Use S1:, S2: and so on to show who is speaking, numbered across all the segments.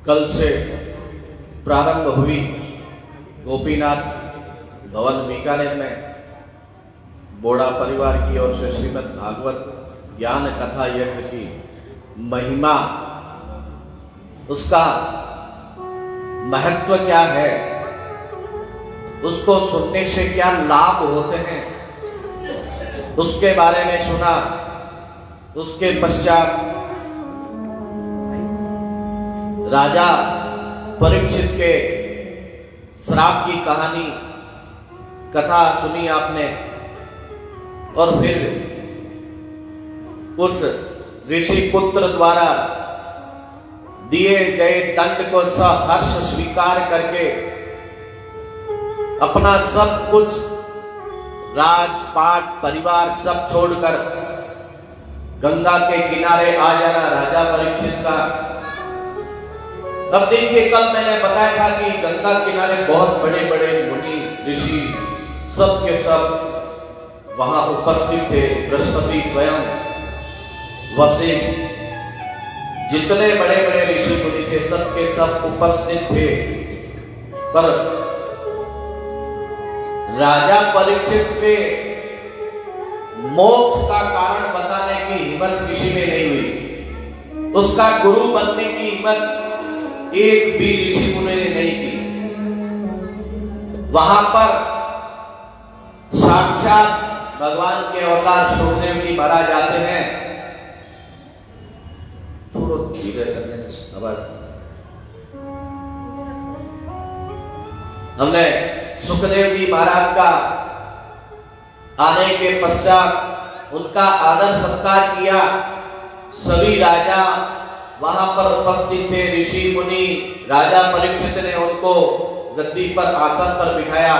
S1: कल से प्रारंभ हुई गोपीनाथ भवन बीकानेर में बोड़ा परिवार की ओर से श्रीमद् भागवत ज्ञान कथा यज्ञ की महिमा, उसका महत्व क्या है, उसको सुनने से क्या लाभ होते हैं, उसके बारे में सुना। उसके पश्चात राजा परीक्षित के श्राप की कहानी कथा सुनी आपने, और फिर उस ऋषि पुत्र द्वारा दिए गए दंड को सहर्ष स्वीकार करके अपना सब कुछ राजपाट परिवार सब छोड़कर गंगा के किनारे आ जाना राजा परीक्षित का। अब देखिए, कल मैंने बताया था कि गंगा किनारे बहुत बड़े बड़े मुनि ऋषि सब के सब वहां उपस्थित थे। बृहस्पति स्वयं, वशिष्ठ, जितने बड़े बड़े ऋषि मुनि थे सब के सब उपस्थित थे, पर राजा परीक्षित के मोक्ष का कारण बताने की हिम्मत किसी में नहीं हुई। उसका गुरु बनने की हिम्मत एक भी ऋषि मुनि ने नहीं की। वहां पर साक्षात भगवान के अवतार सुखदेव जी महाराज आते हैं। थोड़ा धीरे करने आवाज। हमने सुखदेव जी महाराज का आने के पश्चात उनका आदर सत्कार किया। सभी राजा वहां पर उपस्थित थे, ऋषि मुनि। राजा परीक्षित ने उनको गद्दी पर, आसन पर बिठाया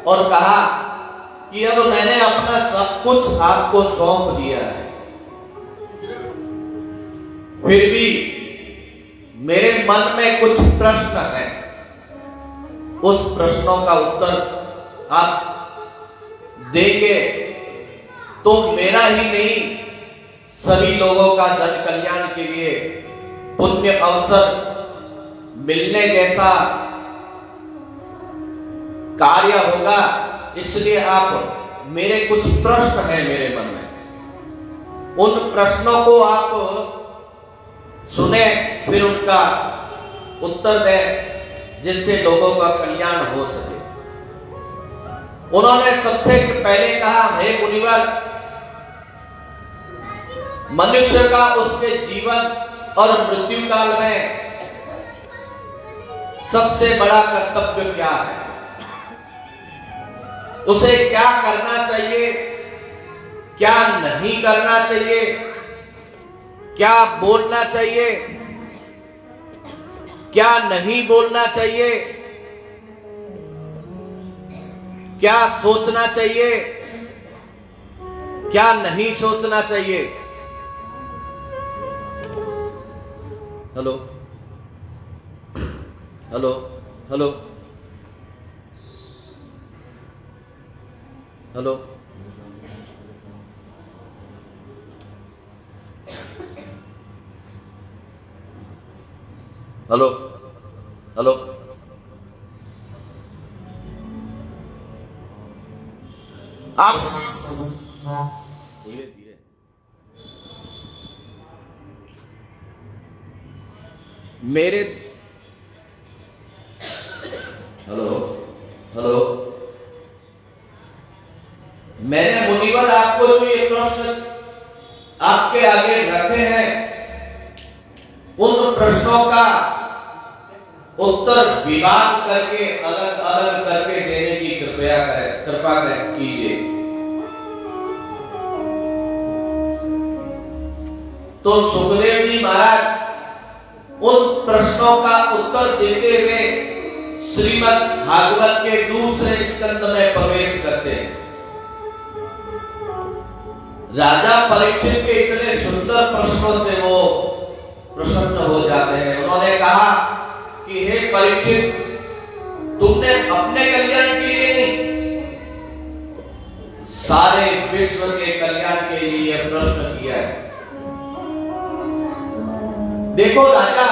S1: और कहा कि अब मैंने अपना सब कुछ आपको सौंप दिया है, फिर भी मेरे मन में कुछ प्रश्न है। उस प्रश्नों का उत्तर आप देंगे तो मेरा ही नहीं, सभी लोगों का जन कल्याण के लिए पुण्य अवसर मिलने जैसा कार्य होगा। इसलिए आप, मेरे कुछ प्रश्न हैं मेरे मन में, उन प्रश्नों को आप सुने, फिर उनका उत्तर दें, जिससे लोगों का कल्याण हो सके। उन्होंने सबसे पहले कहा, हे मुनिवर, मनुष्य का उसके जीवन और मृत्यु काल में सबसे बड़ा कर्तव्य क्या है, उसे क्या करना चाहिए, क्या नहीं करना चाहिए, क्या बोलना चाहिए, क्या नहीं बोलना चाहिए, क्या सोचना चाहिए, क्या नहीं सोचना चाहिए। Hello hello hello hello hello hello आप धीरे धीरे। मेरे हेलो हेलो मैंने मुनिवर आपको जो ये प्रश्न आपके आगे रखे हैं, उन प्रश्नों का उत्तर विभाग करके अलग अलग करके देने की कृपा कीजिए। तो सुखदेव जी महाराज उन प्रश्नों का उत्तर देते हुए श्रीमद् भागवत के दूसरे स्कंद में प्रवेश करते हैं। राजा परीक्षित के इतने सुंदर प्रश्नों से वो प्रसन्न हो जाते हैं। उन्होंने कहा कि हे परीक्षित, तुमने अपने कल्याण के लिए नहीं, सारे विश्व के कल्याण के लिए प्रश्न किया है। देखो राजा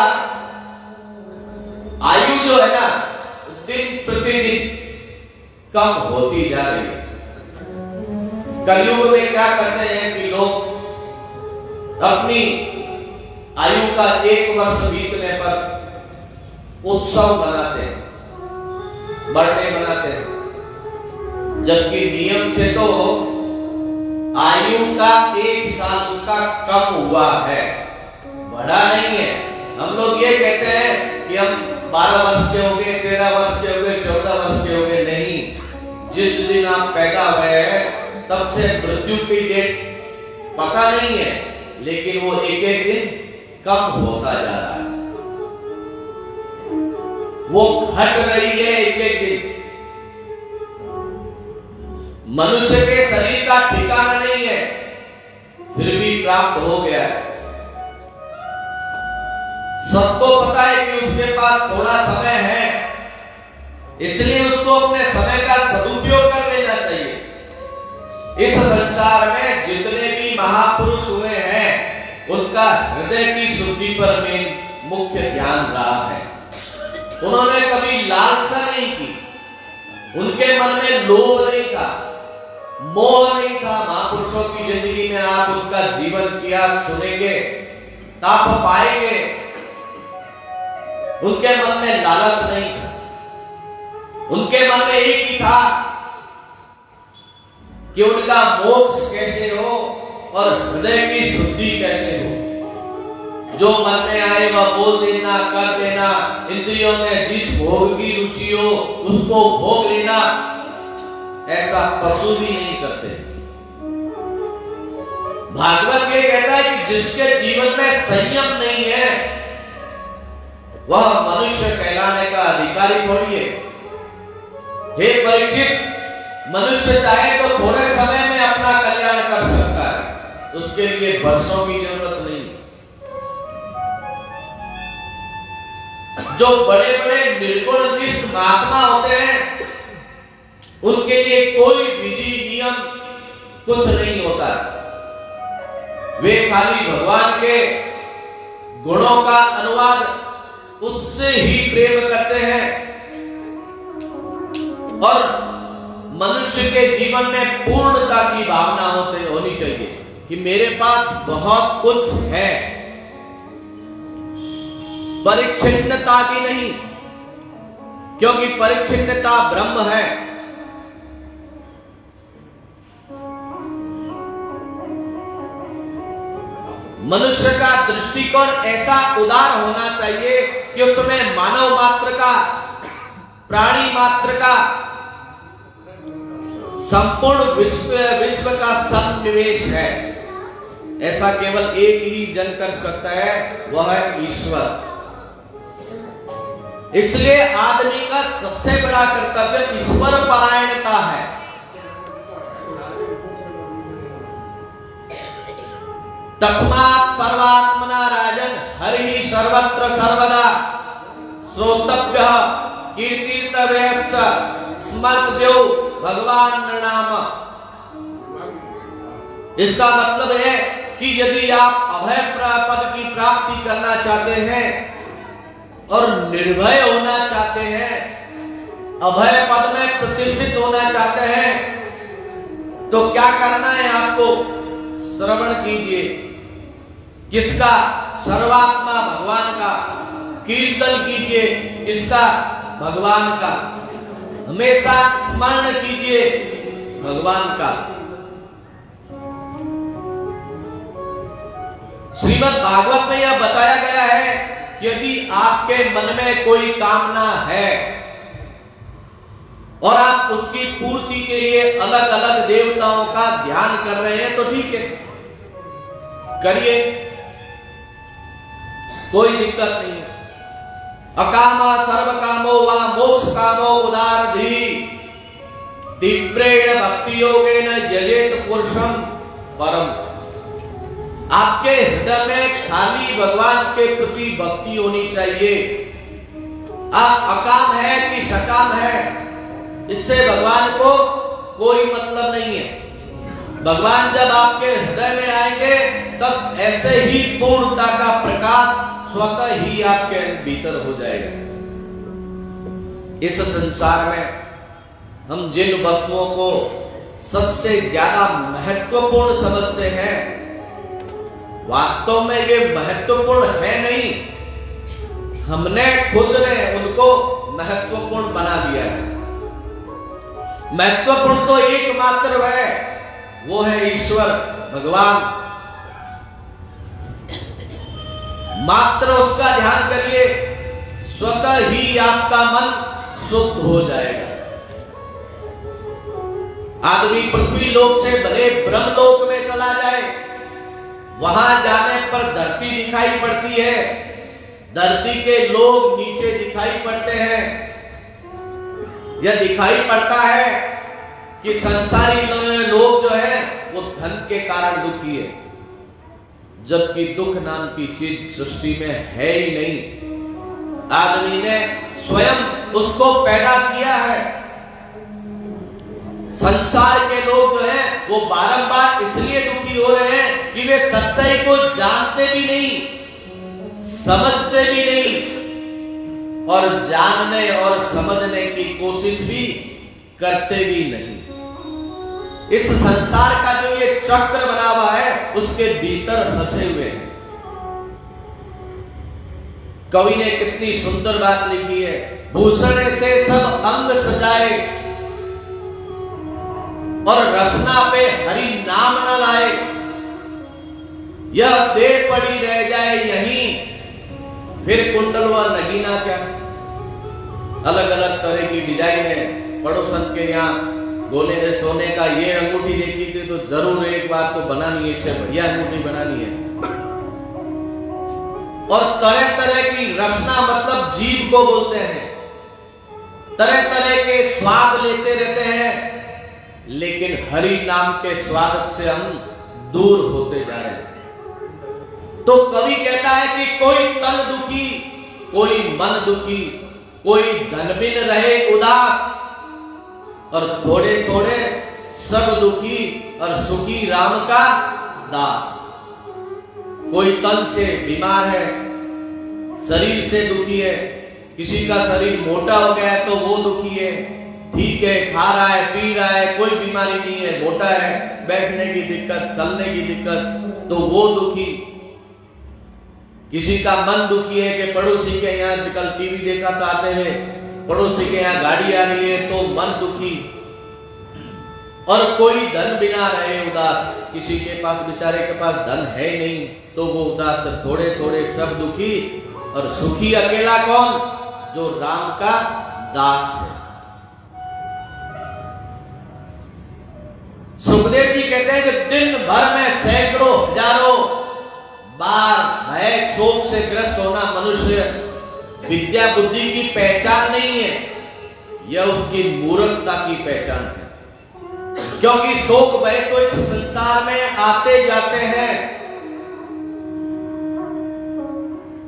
S1: दिन प्रतिदिन कम होती जा रही है। कलयुग में क्या करते हैं कि लोग अपनी आयु का 1 वर्ष बीतने पर उत्सव मनाते हैं, बर्थडे मनाते हैं, जबकि नियम से तो आयु का 1 साल उसका कम हुआ है, बढ़ा नहीं है। हम लोग ये कहते हैं कि हम 12 वर्ष के हो गए, 13 वर्ष के हो गए, 14 वर्ष के हो गए। नहीं, जिस दिन आप पैदा हुए हैं तब से मृत्यु की डेट पता नहीं है, लेकिन वो एक एक दिन कम होता जा रहा है, वो घट रही है एक एक दिन। मनुष्य के शरीर का ठिकाना नहीं है, फिर भी प्राप्त हो गया है। सबको पता है कि उसके पास थोड़ा समय है, इसलिए उसको अपने समय का सदुपयोग कर लेना चाहिए। इस संसार में जितने भी महापुरुष हुए हैं, उनका हृदय की शुद्धि पर में मुख्य ध्यान रहा है। उन्होंने कभी लालसा नहीं की, उनके मन में लोभ नहीं था, मोह नहीं था। महापुरुषों की जिंदगी में आप उनका जीवन इतिहास सुनेंगे तो आप पाएंगे उनके मन में लालच नहीं था, उनके मन में एक ही था कि उनका मोक्ष कैसे हो और हृदय की शुद्धि कैसे हो। जो मन में आए वह बोल देना, कर देना, इंद्रियों में जिस भोग की रुचि हो उसको भोग लेना, ऐसा पशु भी नहीं करते। भागवत ये कहता है कि जिसके जीवन में संयम नहीं है वह मनुष्य कहलाने का अधिकारी थोड़ी है। हे परीक्षित, मनुष्य चाहे तो थोड़े समय में अपना कल्याण कर सकता है, उसके लिए वर्षों की जरूरत नहीं है। जो बड़े बड़े निर्गुण निष्ठ महात्मा होते हैं, उनके लिए कोई विधि नियम कुछ नहीं होता। वे खाली भगवान के गुणों का अनुवाद उससे ही प्रेम करते हैं। और मनुष्य के जीवन में पूर्णता की भावना होनी चाहिए कि मेरे पास बहुत कुछ है, परिच्छिन्नता की नहीं, क्योंकि परिच्छिन्नता ब्रह्म है। मनुष्य का दृष्टिकोण ऐसा उदार होना चाहिए कि उसमें मानव मात्र का, प्राणी मात्र का, संपूर्ण विश्व का सन्निवेश है। ऐसा केवल एक ही जन कर सकता है, वह है ईश्वर। इसलिए आदमी का सबसे बड़ा कर्तव्य ईश्वर परायणता है। तस्मात् सर्वात्मना राजन हरि सर्वत्र सर्वदा श्रोतव्यः कीर्तितव्यश्च स्मर्तव्यो भगवान नाम। इसका मतलब है कि यदि आप अभय पद की प्राप्ति करना चाहते हैं और निर्भय होना चाहते हैं, अभय पद में प्रतिष्ठित होना चाहते हैं, तो क्या करना है आपको? श्रवण कीजिए। किसका? सर्वात्मा भगवान का। कीर्तन कीजिए। किसका? भगवान का। हमेशा स्मरण कीजिए भगवान का। श्रीमद् भागवत में यह बताया गया है कि यदि आपके मन में कोई कामना है और आप उसकी पूर्ति के लिए अलग अलग देवताओं का ध्यान कर रहे हैं तो ठीक है, करिए, कोई दिक्कत नहीं है। अकामा सर्व कामो वा मोक्ष कामो उदारधी तीव्रेण भक्ति योगेन यजेत पुरुषम परम। आपके हृदय में खाली भगवान के प्रति भक्ति होनी चाहिए। आप अकाम है कि सकाम है, इससे भगवान को कोई मतलब नहीं है। भगवान जब आपके हृदय में आएंगे तब ऐसे ही पूर्णता का प्रकाश स्वतः ही आपके भीतर हो जाएगा। इस संसार में हम जिन वस्तुओं को सबसे ज्यादा महत्वपूर्ण समझते हैं, वास्तव में ये महत्वपूर्ण है नहीं, हमने खुद ने उनको महत्वपूर्ण बना दिया है। महत्वपूर्ण तो एकमात्र है, वो है ईश्वर भगवान। मात्र उसका ध्यान करिए, स्वतः ही आपका मन शुद्ध हो जाएगा। आदमी पृथ्वी लोक से भले ब्रह्मलोक में चला जाए, वहां जाने पर धरती दिखाई पड़ती है, धरती के लोग नीचे दिखाई पड़ते हैं। यह दिखाई पड़ता है कि संसारी लोग जो है वो धन के कारण दुखी है, जबकि दुख नाम की चीज सृष्टि में है ही नहीं। आदमी ने स्वयं उसको पैदा किया है। संसार के लोग जो है वो बारंबार इसलिए दुखी हो रहे हैं कि वे सच्चाई को जानते भी नहीं, समझते भी नहीं, और जानने और समझने की कोशिश भी करते भी नहीं। इस संसार का जो ये चक्र बना हुआ है, उसके भीतर फंसे हुए हैं। कवि ने कितनी सुंदर बात लिखी है, भूषण से सब अंग सजाए और रसना पे हरि नाम न लाए, यह देह पड़ी रह जाए यहीं, फिर कुंडल व नगीना क्या। अलग अलग तरह की डिजाइन है। पड़ोसन के यहाँ गोले ने सोने का ये अंगूठी देखी थी तो जरूर एक बात तो बनानी है, इससे बढ़िया अंगूठी बनानी है। और तरह तरह की रचना मतलब जीव को बोलते हैं, तरह तरह के स्वाद लेते रहते हैं, लेकिन हरि नाम के स्वाद से हम दूर होते जा रहे हैं। तो कवि कहता है कि कोई तन दुखी, कोई मन दुखी, कोई धनबिन रहे उदास, और थोड़े थोड़े सब दुखी और सुखी राम का दास। कोई तन से बीमार है, शरीर से दुखी है, किसी का शरीर मोटा हो गया है तो वो दुखी है, ठीक है, खा रहा है, पी रहा है, कोई बीमारी नहीं है, मोटा है, बैठने की दिक्कत, चलने की दिक्कत, तो वो दुखी। किसी का मन दुखी है कि पड़ोसी के यहाँ कल टीवी देखा था आते हुए, पड़ोसी के यहाँ गाड़ी आ रही है तो मन दुखी। और कोई धन बिना रहे उदास, किसी के पास बेचारे के पास धन है नहीं तो वो उदास, थोड़े थोड़े सब दुखी, और सुखी अकेला कौन, जो राम का दास है। सुखदेव जी कहते हैं कि दिन भर में सैकड़ों हजारों बार भय शोक से ग्रस्त होना मनुष्य विद्या बुद्धि की पहचान नहीं है, यह उसकी मूर्खता की पहचान है। क्योंकि शोक भय तो इस संसार में आते जाते हैं,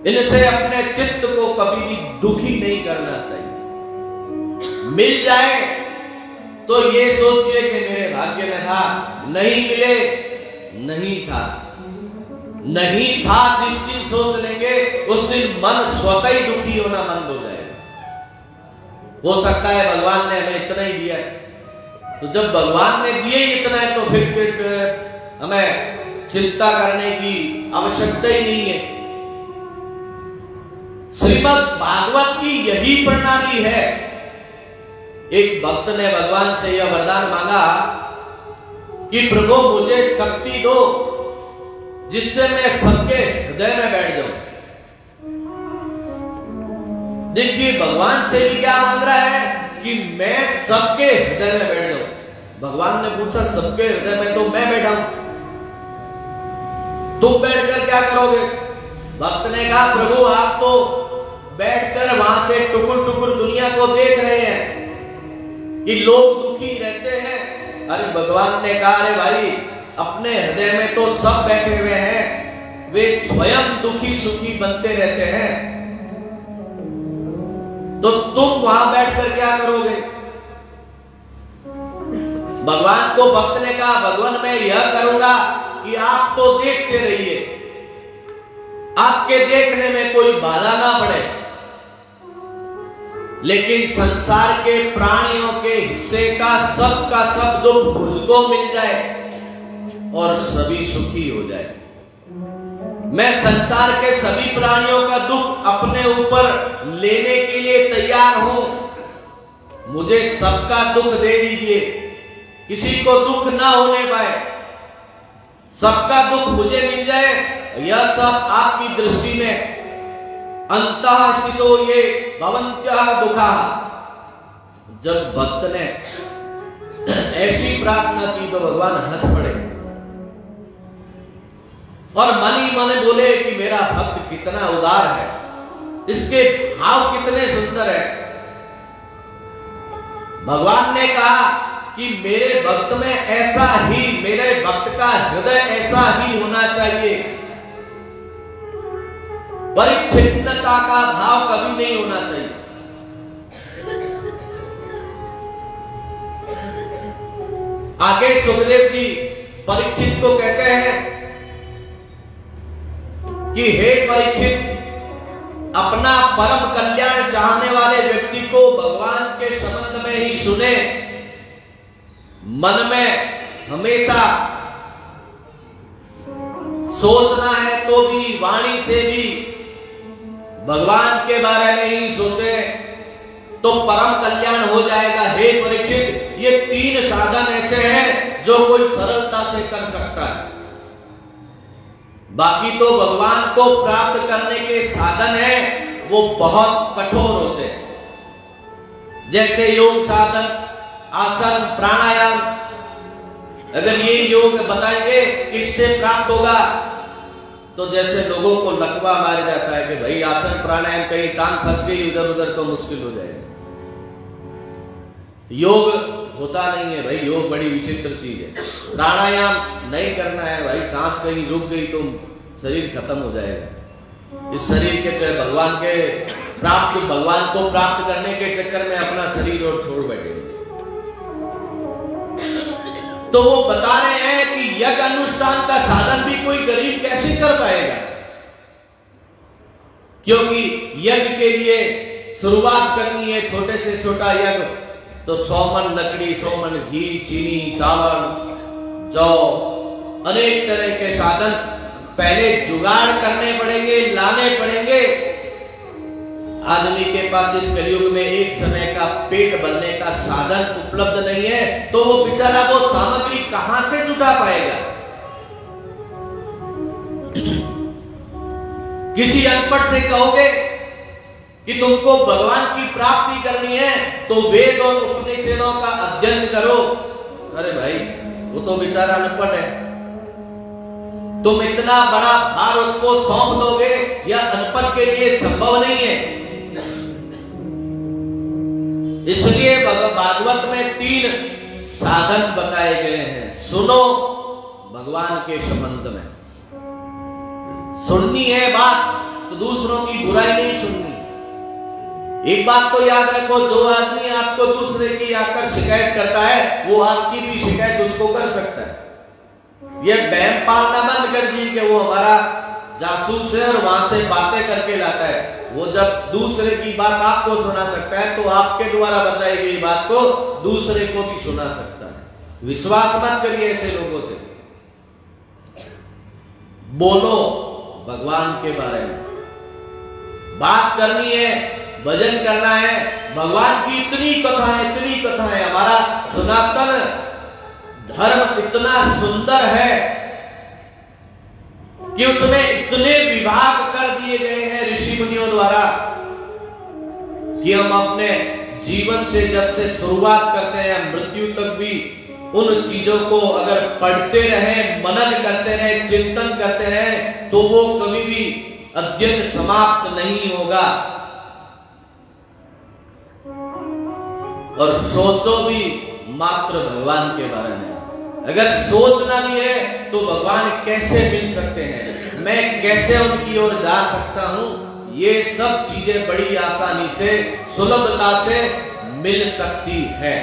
S1: इनसे अपने चित्त को कभी भी दुखी नहीं करना चाहिए। मिल जाए तो ये सोचिए कि मेरे भाग्य में था, नहीं मिले नहीं था, नहीं था जिस दिन सोच लेंगे उस दिन मन स्वतः ही दुखी होना बंद हो जाएगा। हो सकता है भगवान ने हमें इतना ही दिया है, तो जब भगवान ने दिए ही इतना है तो फिर हमें चिंता करने की आवश्यकता ही नहीं है। श्रीमद् भागवत की यही प्रणाली है। एक भक्त ने भगवान से यह वरदान मांगा कि प्रभु मुझे शक्ति दो जिससे मैं सबके हृदय में बैठ जाऊं। देखिए भगवान से भी क्या मांग रहा है कि मैं सबके हृदय में बैठ जाऊं। भगवान ने पूछा सबके हृदय में तो मैं बैठा हूं, तुम बैठकर क्या करोगे? भक्त ने कहा प्रभु आप तो बैठकर वहां से टुकुर टुकुर दुनिया को देख रहे हैं कि लोग दुखी रहते हैं। अरे भगवान ने कहा अरे भाई अपने हृदय में तो सब बैठे हुए हैं, वे स्वयं दुखी सुखी बनते रहते हैं, तो तुम वहां बैठकर क्या करोगे? भगवान को भक्त ने कहा भगवान मैं यह करूंगा कि आप तो देखते रहिए, आपके देखने में कोई बाधा ना पड़े, लेकिन संसार के प्राणियों के हिस्से का सब दुख मुझको मिल जाए और सभी सुखी हो जाए। मैं संसार के सभी प्राणियों का दुख अपने ऊपर लेने के लिए तैयार हूं। मुझे सबका दुख दे दीजिए, किसी को दुख ना होने पाए, सबका दुख मुझे मिल जाए। यह सब आपकी दृष्टि में अंतः स्थितो ये भवन्त्यः दुखा। जब भक्त ने ऐसी प्रार्थना की तो भगवान हंस पड़े और मन ही मन बोले कि मेरा भक्त कितना उदार है, इसके भाव कितने सुंदर है। भगवान ने कहा कि मेरे भक्त में ऐसा ही, मेरे भक्त का हृदय ऐसा ही होना चाहिए। परिच्छिन्नता का भाव कभी नहीं होना चाहिए। आगे सुखदेव जी परीक्षित को कहते हैं कि हे परीक्षित, अपना परम कल्याण चाहने वाले व्यक्ति को भगवान के संबंध में ही सुने। मन में हमेशा सोचना है तो भी, वाणी से भी भगवान के बारे में ही सोचे तो परम कल्याण हो जाएगा। हे परीक्षित, ये 3 साधन ऐसे हैं जो कोई सरलता से कर सकता है। बाकी तो भगवान को प्राप्त करने के साधन हैं, वो बहुत कठोर होते हैं। जैसे योग साधन, आसन, प्राणायाम। अगर ये योग बताएंगे किससे प्राप्त होगा, तो जैसे लोगों को लकवा मार जाता है कि भाई आसन प्राणायाम कहीं टांग फंस गई इधर उधर तो मुश्किल हो जाएगा। योग होता नहीं है भाई, योग बड़ी विचित्र चीज है। प्राणायाम नहीं करना है भाई, सांस कहीं रुक गई तो शरीर खत्म हो जाएगा। इस शरीर के भगवान को प्राप्त करने के चक्कर में अपना शरीर और छोड़ बैठे। तो वो बता रहे हैं कि यज्ञ अनुष्ठान का साधन भी कोई गरीब कैसे कर पाएगा, क्योंकि यज्ञ के लिए शुरुआत करनी है छोटे से छोटा यज्ञ, तो 100 मन लकड़ी, 100 मन घी, चीनी, चावल, जौ, अनेक तरह के साधन पहले जुगाड़ करने पड़ेंगे, लाने पड़ेंगे। आदमी के पास इस कलयुग में एक समय का पेट भरने का साधन उपलब्ध नहीं है, तो वो बेचारा वो सामग्री कहां से जुटा पाएगा। किसी अनपढ़ से कहोगे कि तुमको भगवान की प्राप्ति करनी है तो वेद और उपनिषदों का अध्ययन करो। अरे भाई, वो तो बेचारा अनपढ़ है, तुम इतना बड़ा भार उसको सौंप दोगे, यह अनपढ़ के लिए संभव नहीं है। इसलिए भागवत में 3 साधन बताए गए हैं। सुनो भगवान के संबंध में, सुननी है बात तो दूसरों की बुराई नहीं सुननी। एक बात तो याद रखो, जो आदमी आपको दूसरे की आकर शिकायत करता है वो आपकी भी शिकायत उसको कर सकता है। ये बहम पालना बंद कर दी कि वो हमारा जासूस है और वहां से बातें करके लाता है। वो जब दूसरे की बात आपको सुना सकता है तो आपके द्वारा बताई गई बात को दूसरे को भी सुना सकता है। विश्वास मत करिए ऐसे लोगों से। बोलो भगवान के बारे में, बात करनी है, भजन करना है। भगवान की इतनी कथाएं, हमारा सनातन धर्म इतना सुंदर है कि उसमें इतने विभाग कर दिए गए हैं ऋषि मुनियों द्वारा कि हम अपने जीवन से जब से शुरुआत करते हैं मृत्यु तक भी उन चीजों को अगर पढ़ते रहें, मनन करते रहें, चिंतन करते रहें तो वो कभी भी अध्ययन समाप्त नहीं होगा। और सोचो भी मात्र भगवान के बारे में। अगर सोचना भी है तो भगवान कैसे मिल सकते हैं, मैं कैसे उनकी ओर जा सकता हूं, ये सब चीजें बड़ी आसानी से, सुलभता से मिल सकती है।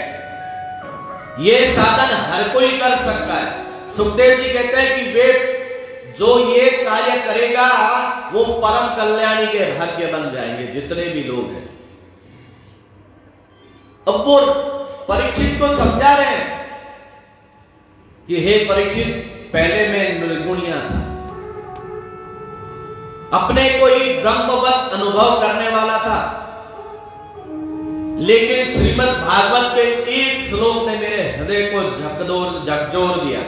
S1: ये साधन हर कोई कर सकता है। सुखदेव जी कहते हैं कि वे जो ये कार्य करेगा वो परम कल्याणी के भाग्य बन जाएंगे, जितने भी लोग हैं। अब वो परीक्षित को समझा रहे हैं कि हे परीक्षित, पहले मैं निर्गुणिया था, अपने को ही ब्रह्मवत अनुभव करने वाला था, लेकिन श्रीमद् भागवत के एक श्लोक ने मेरे हृदय को झकझोर दिया।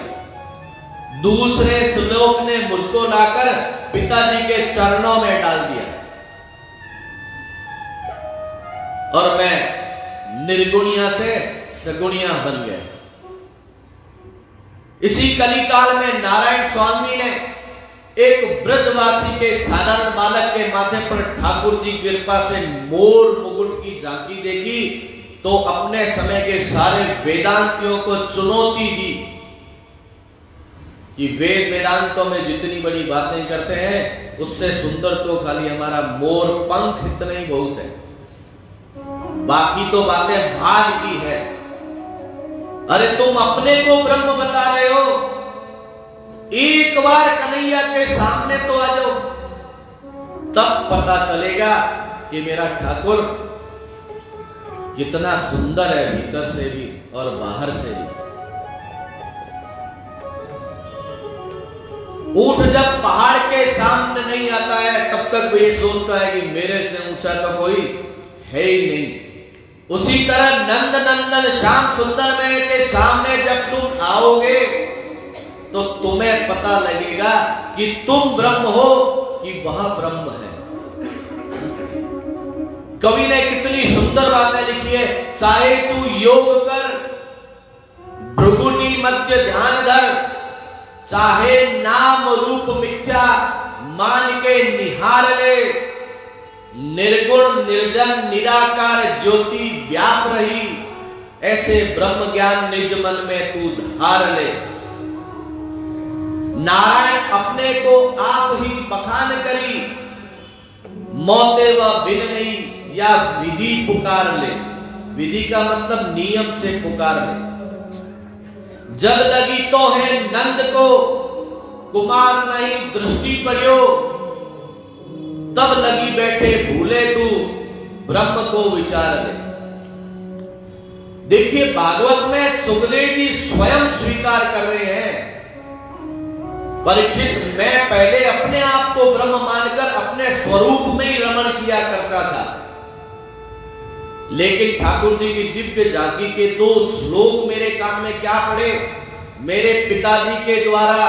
S1: दूसरे श्लोक ने मुझको लाकर पिताजी के चरणों में डाल दिया और मैं निर्गुणिया से सगुणिया बन गया। इसी कलिकाल में नारायण स्वामी ने एक ब्रजवासी के साधारण बालक के माथे पर ठाकुर जी की कृपा से मोर मुकुट की झांकी देखी तो अपने समय के सारे वेदांतियों को चुनौती दी कि वेद वेदांतों में जितनी बड़ी बातें करते हैं उससे सुंदर तो खाली हमारा मोर पंख इतना ही बहुत है, बाकी तो बातें भाग की है। अरे तुम अपने को ब्रह्म बता रहे हो, एक बार कन्हैया के सामने तो आ जाओ, तब पता चलेगा कि मेरा ठाकुर कितना सुंदर है, भीतर से भी और बाहर से भी। ऊंट जब पहाड़ के सामने नहीं आता है तब तक वो ये सोचता है कि मेरे से ऊंचा तो कोई है ही नहीं। उसी तरह नंद नंदन श्याम सुंदर में के सामने जब तुम आओगे तो तुम्हें पता लगेगा कि तुम ब्रह्म हो कि वह ब्रह्म है। कवि ने कितनी सुंदर बातें लिखी है, चाहे तू योग कर, भृगुनी मध्य ध्यान धर, चाहे नाम रूप मिथ्या मान के निहार ले, निर्गुण निर्जन निराकार ज्योति व्याप रही, ऐसे ब्रह्म ज्ञान निज मन में तू धार ले। नारायण अपने को आप ही बखान करी, मौते व बिन नहीं या विधि पुकार ले। विधि का मतलब नियम से पुकार ले। जब लगी तो है नंद को कुमार नहीं दृष्टि पड़ियो, तब लगी बैठे भूले तू ब्रह्म को विचार ले। देखिए भागवत में सुखदेव जी स्वयं स्वीकार कर रहे हैं, परीक्षित मैं पहले अपने आप को ब्रह्म मानकर अपने स्वरूप में ही रमण किया करता था, लेकिन ठाकुर जी की दिव्य झांकी के दो श्लोक मेरे कान में क्या पड़े, मेरे पिताजी के द्वारा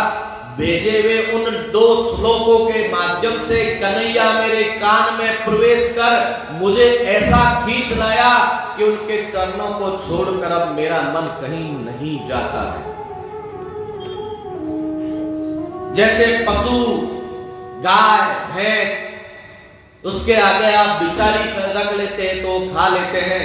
S1: भेजे हुए उन दो श्लोकों के माध्यम से कन्हैया मेरे कान में प्रवेश कर मुझे ऐसा खींच लाया कि उनके चरणों को छोड़कर अब मेरा मन कहीं नहीं जाता है। जैसे पशु गाय भैंस, उसके आगे आप बिचारी रख लेते हैं तो खा लेते हैं,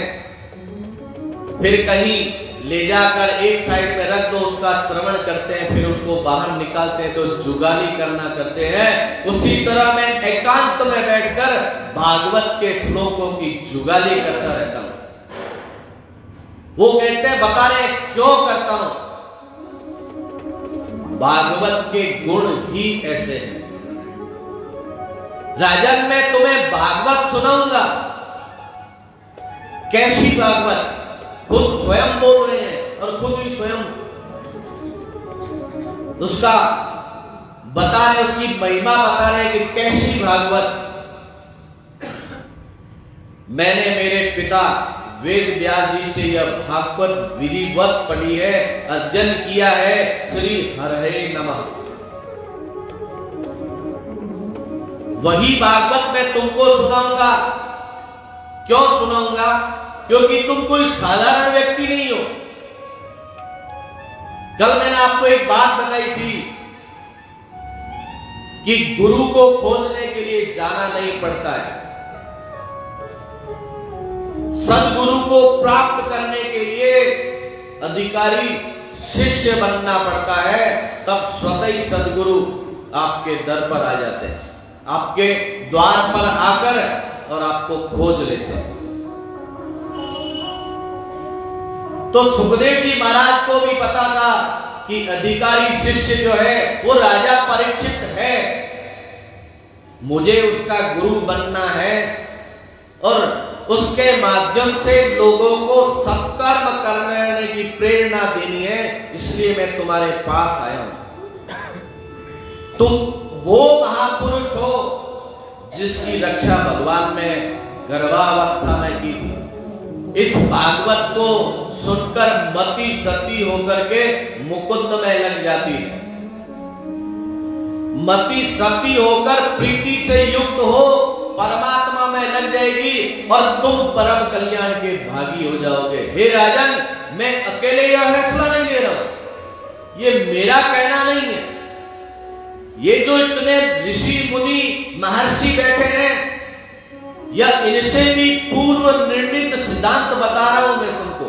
S1: फिर कहीं ले जाकर एक साइड में रख दो, उसका श्रवण करते हैं, फिर उसको बाहर निकालते हैं तो जुगाली करना करते हैं। उसी तरह मैं एकांत में बैठकर भागवत के श्लोकों की जुगाली करता रहता हूं। वो कहते हैं बता रहे क्यों करता हूं, भागवत के गुण ही ऐसे हैं। राजन मैं तुम्हें भागवत सुनाऊंगा। कैसी भागवत? खुद स्वयं बोल रहे हैं और खुद भी स्वयं उसका बता रहे, उसकी महिमा बता रहे कि कैसी भागवत। मैंने मेरे पिता वेद व्यास जी से यह भागवत विधिवत पढ़ी है, अध्ययन किया है। श्री हरे नमः। वही भागवत मैं तुमको सुनाऊंगा। क्यों सुनाऊंगा? क्योंकि तुम कोई साधारण व्यक्ति नहीं हो। कल मैंने आपको एक बात बताई थी कि गुरु को खोजने के लिए जाना नहीं पड़ता है, सदगुरु को प्राप्त करने के लिए अधिकारी शिष्य बनना पड़ता है। तब स्वतः ही सदगुरु आपके दर पर आ जाते हैं, आपके द्वार पर आकर और आपको खोज लेते हैं। तो सुखदेव जी महाराज को भी पता था कि अधिकारी शिष्य जो है वो राजा परीक्षित है, मुझे उसका गुरु बनना है। और उसके माध्यम से लोगों को सत्कर्म करने की प्रेरणा देनी है, इसलिए मैं तुम्हारे पास आया हूं। तुम वो महापुरुष हो जिसकी रक्षा भगवान ने गर्भावस्था में की थी। इस भागवत को सुनकर मति सती होकर के मुकुंद में लग जाती है। मति सती होकर प्रीति से युक्त हो परमात्मा में लग जाएगी और तुम परम कल्याण के भागी हो जाओगे। हे राजन, मैं अकेले यह फैसला नहीं ले रहा हूं, ये मेरा कहना नहीं है। ये जो इतने ऋषि मुनि महर्षि बैठे हैं, या इनसे भी पूर्व निर्णित सिद्धांत बता रहा हूं मैं तुमको।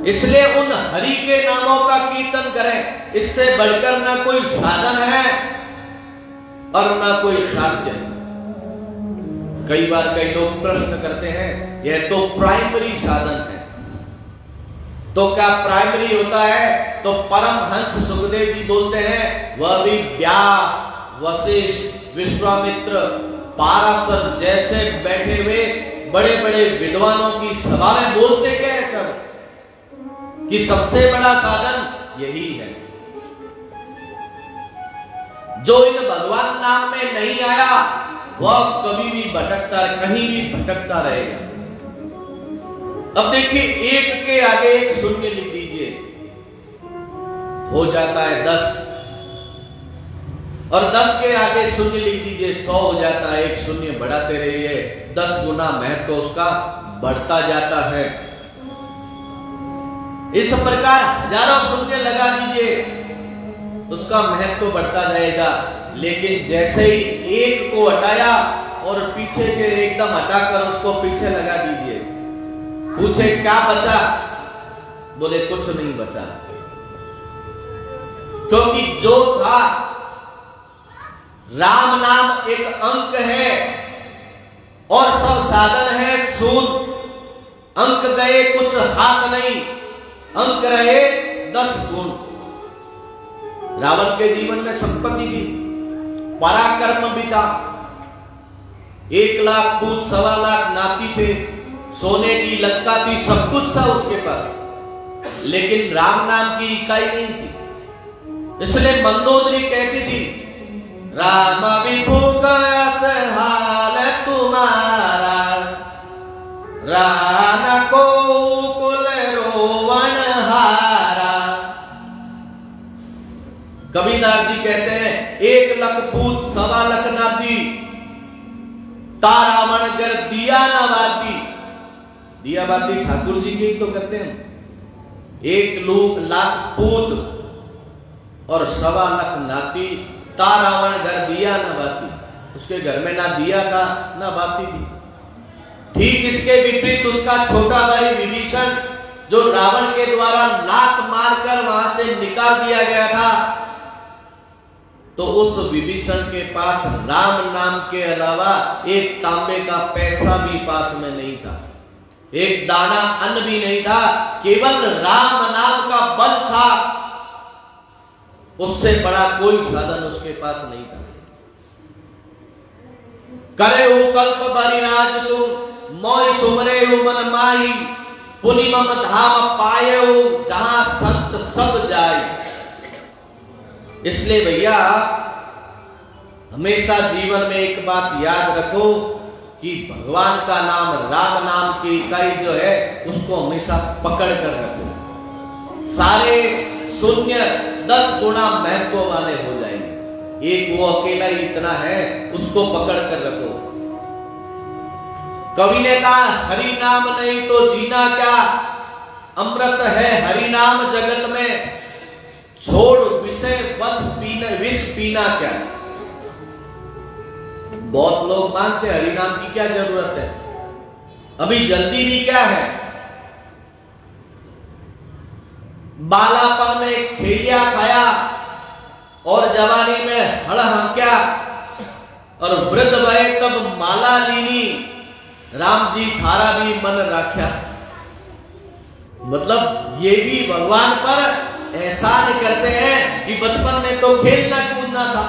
S1: इसलिए उन हरि के नामों का कीर्तन करें, इससे बढ़कर ना कोई साधन है और ना कोई साध्य है। कई बार कई लोग प्रश्न करते हैं, यह तो प्राइमरी साधन है। तो क्या प्राइमरी होता है? तो परमहंस सुखदेव जी बोलते हैं, वह भी व्यास, वशिष्ठ, विश्वामित्र, पाराशर जैसे बैठे हुए बड़े बड़े विद्वानों की सभा में बोलते क्या है सब, कि सबसे बड़ा साधन यही है। जो इन भगवान नाम में नहीं आया वह कभी भी भटकता, कहीं भी भटकता रहेगा। अब देखिए, एक के आगे एक शून्य लिख दीजिए, हो जाता है 10, और 10 के आगे शून्य लिख दीजिए, 100 हो जाता है। एक शून्य बढ़ाते रहिए, 10 गुना महत्व उसका बढ़ता जाता है। इस प्रकार हजारों शून्य लगा दीजिए, उसका महत्व बढ़ता जाएगा। लेकिन जैसे ही एक को हटाया और पीछे के एकदम हटाकर उसको पीछे लगा दीजिए, पूछे क्या बचा? बोले कुछ नहीं बचा, क्योंकि जो था राम नाम एक अंक है और सब साधन है शून्य। अंक गए कुछ हाथ नहीं, अंक रहे 10 गुण। रावण के जीवन में संपत्ति थी, पराक्रम भी था, 1 लाख पूत, 1.25 लाख नाती थे, सोने की लंका थी, सब कुछ था उसके पास, लेकिन राम नाम की इकाई नहीं थी। इसलिए मंदोदरी कहती थी, राम विभु कस हाल तुम्हारा, रहा न को कुल रोवन हारा। कबीरदास जी कहते हैं, 1 लाख पूत, 1.25 लाख नाती, तारावण कर दिया न बाती। दिया बाती ठाकुर जी की तो करते हैं। 1 लाख पूत और 1.25 लाख नाती, तारावण घर दिया न बाती। उसके घर में ना दिया था ना बाती थी। ठीक इसके विपरीत उसका छोटा भाई विभीषण, जो रावण के द्वारा लात मारकर वहां से निकाल दिया गया था, तो उस विभीषण के पास राम नाम के अलावा एक तांबे का पैसा भी पास में नहीं था, एक दाना अन्न भी नहीं था, केवल राम नाम का बल था। उससे बड़ा कोई साधन उसके पास नहीं था। करे हो कल्प बरिराज तुम, मोय सुमरे हो मन माही, पुनि मम धाम पाए हो, जहां संत सब जाए। इसलिए भैया हमेशा जीवन में एक बात याद रखो कि भगवान का नाम, राम नाम की इकाई जो है, उसको हमेशा पकड़ कर रखो। सारे शून्य 10 गुना महत्व वाले हो जाएंगे। एक वो अकेला ही इतना है, उसको पकड़ कर रखो। कवि ने कहा, हरि नाम नहीं तो जीना क्या, अमृत है हरि नाम जगत में, छोड़ विषय विष पीना क्या। बहुत लोग मानते हरि नाम की क्या जरूरत है, अभी जल्दी भी क्या है। बालापन में खेलिया खाया और जवानी में हड़ हाँक्या, और वृद्ध भय तब माला लीनी, राम जी थारा भी मन राख्या। मतलब ये भी भगवान पर एहसान करते हैं कि बचपन में तो खेलना कूदना था,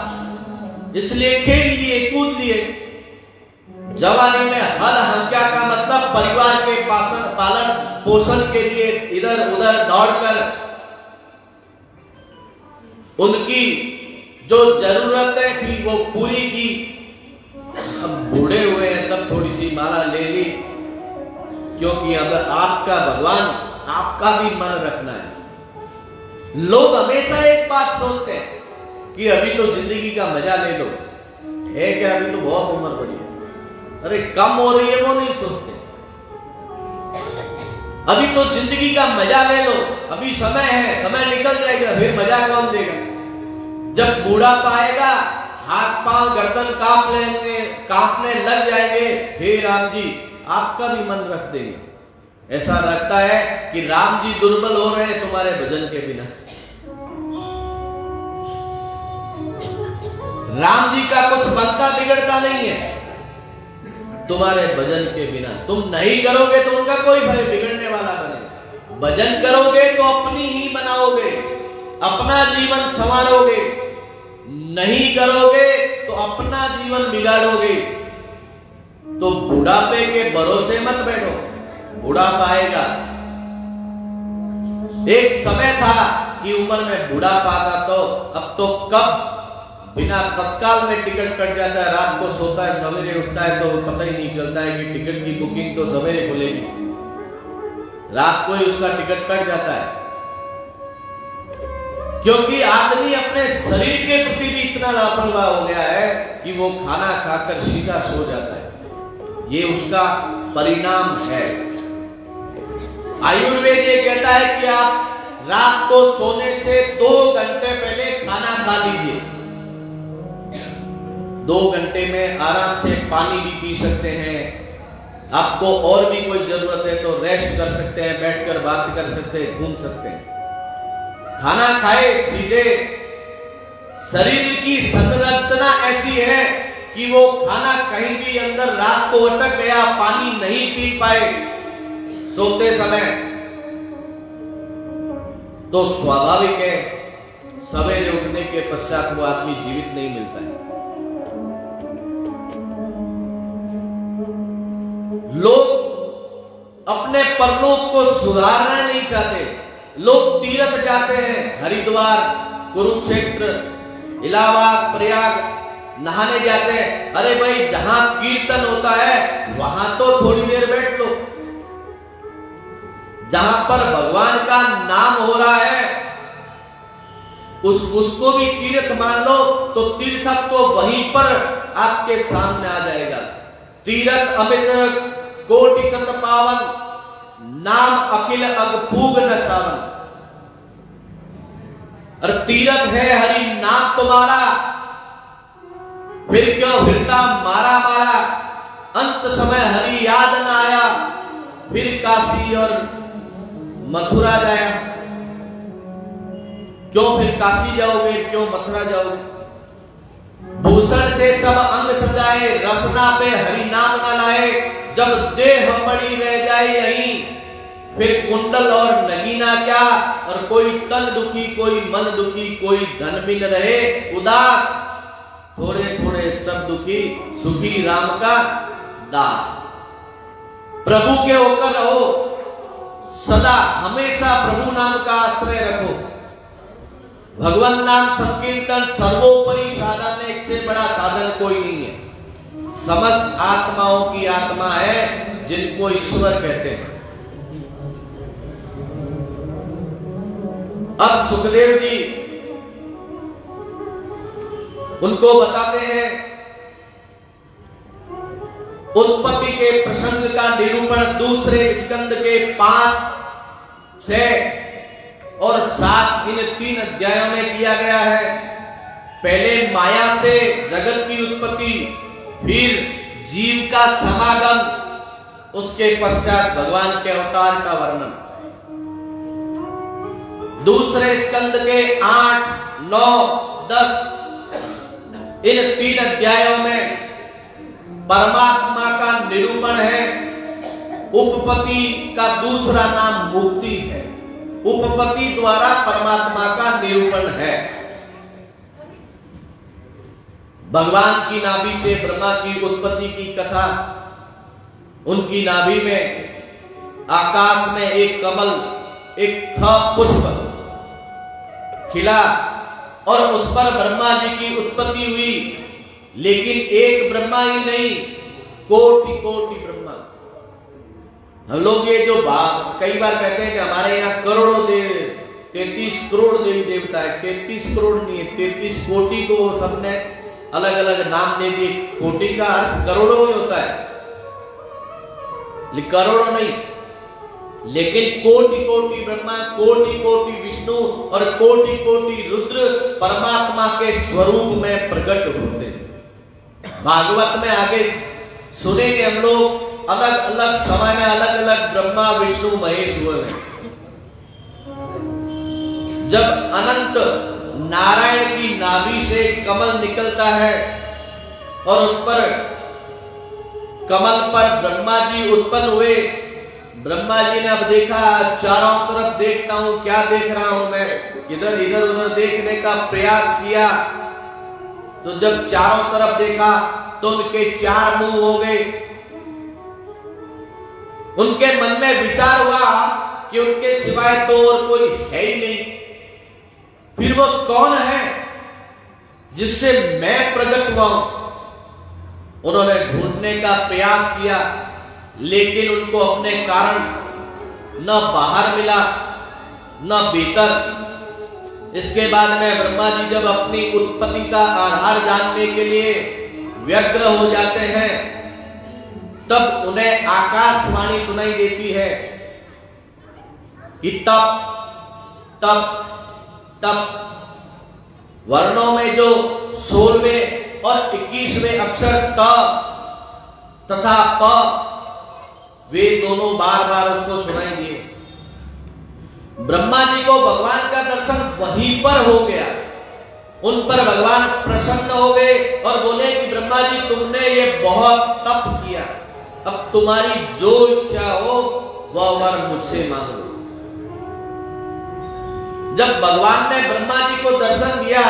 S1: इसलिए खेल लिए कूद लिए, जवानी में हल हंक्या का मतलब परिवार के पालन पोषण के लिए इधर उधर दौड़कर उनकी जो जरूरतें थी वो पूरी की। अब बूढ़े हुए हैं तब थोड़ी सी माला ले ली, क्योंकि अब आपका भगवान आपका भी मन रखना है। लोग हमेशा एक बात सोचते हैं कि अभी तो जिंदगी का मजा ले लो, है क्या अभी तो बहुत उम्र बड़ी है, अरे कम हो रही है, वो नहीं सोचते। अभी तो जिंदगी का मजा ले लो, अभी समय है, समय निकल जाएगा, फिर मजा कौन देगा। जब बूढ़ा पाएगा हाथ पांव गर्दन कांपने लग जाएंगे, हे राम जी आपका भी मन रख देंगे। ऐसा लगता है कि राम जी दुर्बल हो रहे हैं तुम्हारे भजन के बिना। राम जी का कुछ बनता बिगड़ता नहीं है तुम्हारे भजन के बिना। तुम नहीं करोगे तो उनका कोई भय बिगड़ने वाला बने। भजन करोगे तो अपनी ही बनाओगे, अपना जीवन संवारोगे, नहीं करोगे तो अपना जीवन बिगाड़ोगे। तो बुढ़ापे के भरोसे मत बैठो, बुढ़ापा आएगा। एक समय था कि उम्र में बुढ़ापा आता, तो अब तो कब बिना तत्काल में टिकट कट जाता है। रात को सोता है, सवेरे उठता है तो पता ही नहीं चलता है कि टिकट की बुकिंग तो सवेरे खुलेगी, रात को ही उसका टिकट कट जाता है। क्योंकि आदमी अपने शरीर के प्रति भी इतना लापरवाह हो गया है कि वो खाना खाकर सीधा सो जाता है। ये उसका परिणाम है। आयुर्वेद ये कहता है कि आप रात को सोने से 2 घंटे पहले खाना खा लीजिए। 2 घंटे में आराम से पानी भी पी सकते हैं। आपको और भी कोई जरूरत है तो रेस्ट कर सकते हैं, बैठकर बात कर सकते हैं, घूम सकते हैं। खाना खाए सीधे। शरीर की संरचना ऐसी है कि वो खाना कहीं भी अंदर रात को अटक गया, पानी नहीं पी पाए सोते समय, तो स्वाभाविक है सवेरे उठने के पश्चात वो आदमी जीवित नहीं मिलता है। लोग अपने परलोक को सुधारना नहीं चाहते। लोग तीर्थ जाते हैं, हरिद्वार, कुरुक्षेत्र, इलाहाबाद, प्रयाग नहाने जाते हैं। अरे भाई जहां कीर्तन होता है वहां तो थोड़ी देर बैठ लो। जहां पर भगवान का नाम हो रहा है उसको भी तीर्थ मान लो, तो तीर्थक तो वहीं पर आपके सामने आ जाएगा। तीर्थ अमित कोटि शत पावन, नाम अखिल अगपूग न सावन। और तीरथ है हरि नाम तुम्हारा, फिर क्यों फिरता मारा मारा। अंत समय हरि याद न आया, फिर काशी और मथुरा जाया। क्यों फिर काशी जाओगे, क्यों मथुरा जाओगे। भूषण से सब अंग सजाए, रसना पे हरि नाम न लाए। जब देह पड़ी रह जाए यहीं, फिर कुंडल और नगीना क्या। और कोई तन दुखी, कोई मन दुखी, कोई धन भी न रहे उदास। थोड़े थोड़े सब दुखी, सुखी राम का दास। प्रभु के होकर रहो सदा, हमेशा प्रभु नाम का आश्रय रखो। भगवान नाम संकीर्तन सर्वोपरि साधन है, इससे बड़ा साधन कोई नहीं है। समस्त आत्माओं की आत्मा है जिनको ईश्वर कहते हैं। अब सुखदेव जी उनको बताते हैं उत्पत्ति के प्रसंग का निरूपण दूसरे स्कंद के 5, 6 और 7 इन 3 अध्यायों में किया गया है। पहले माया से जगत की उत्पत्ति, फिर जीव का समागम, उसके पश्चात भगवान के अवतार का वर्णन। दूसरे स्कंद के 8, 9, 10 इन 3 अध्यायों में परमात्मा का निरूपण है। उपपत्ति का दूसरा नाम मुक्ति है। उपपत्ति द्वारा परमात्मा का निरूपण है। भगवान की नाभि से ब्रह्मा की उत्पत्ति की कथा। उनकी नाभि में आकाश में एक कमल, एक पुष्प खिला और उस पर ब्रह्मा जी की उत्पत्ति हुई। लेकिन एक ब्रह्मा ही नहीं, कोटि कोटि ब्रह्मा। हम लोग ये जो कई बार कहते हैं कि हमारे यहाँ करोड़ों 33 करोड़ देवी देवता है। 33 करोड़ नहीं है, 33 कोटि को सबने अलग अलग नाम दे दिए। कोटि का अर्थ करोड़ों में होता है, करोड़ों नहीं। लेकिन कोटि कोटि ब्रह्मा, कोटि कोटि विष्णु और कोटि कोटि रुद्र परमात्मा के स्वरूप में प्रकट होते हैं। भागवत में आगे सुनेंगे हम लोग, अलग अलग समय में अलग अलग ब्रह्मा विष्णु महेश हुए हैं। जब अनंत नारायण की नाभि से कमल निकलता है और उस पर कमल पर ब्रह्मा जी उत्पन्न हुए। ब्रह्मा जी ने अब देखा, चारों तरफ देखता हूं, क्या देख रहा हूं मैं, इधर इधर उधर देखने का प्रयास किया। तो जब चारों तरफ देखा तो उनके 4 मुंह हो गए। उनके मन में विचार हुआ कि उनके सिवाय तो और कोई है ही नहीं, फिर वो कौन है जिससे मैं प्रकट हुआ हूं। उन्होंने ढूंढने का प्रयास किया, लेकिन उनको अपने कारण न बाहर मिला न भीतर। इसके बाद में ब्रह्मा जी जब अपनी उत्पत्ति का आधार जानने के लिए व्यग्र हो जाते हैं, तब उन्हें आकाशवाणी सुनाई देती है कि तप तप तप। वर्णों में जो 16वें और 21वें अक्षर त तथा प, वे दोनों बार बार उसको सुनाई दिए। ब्रह्मा जी को भगवान का दर्शन वहीं पर हो गया। उन पर भगवान प्रसन्न हो गए और बोले कि ब्रह्मा जी, तुमने ये बहुत तप किया, अब तुम्हारी जो इच्छा हो वह वर मुझसे मांगो। जब भगवान ने ब्रह्मा जी को दर्शन दिया,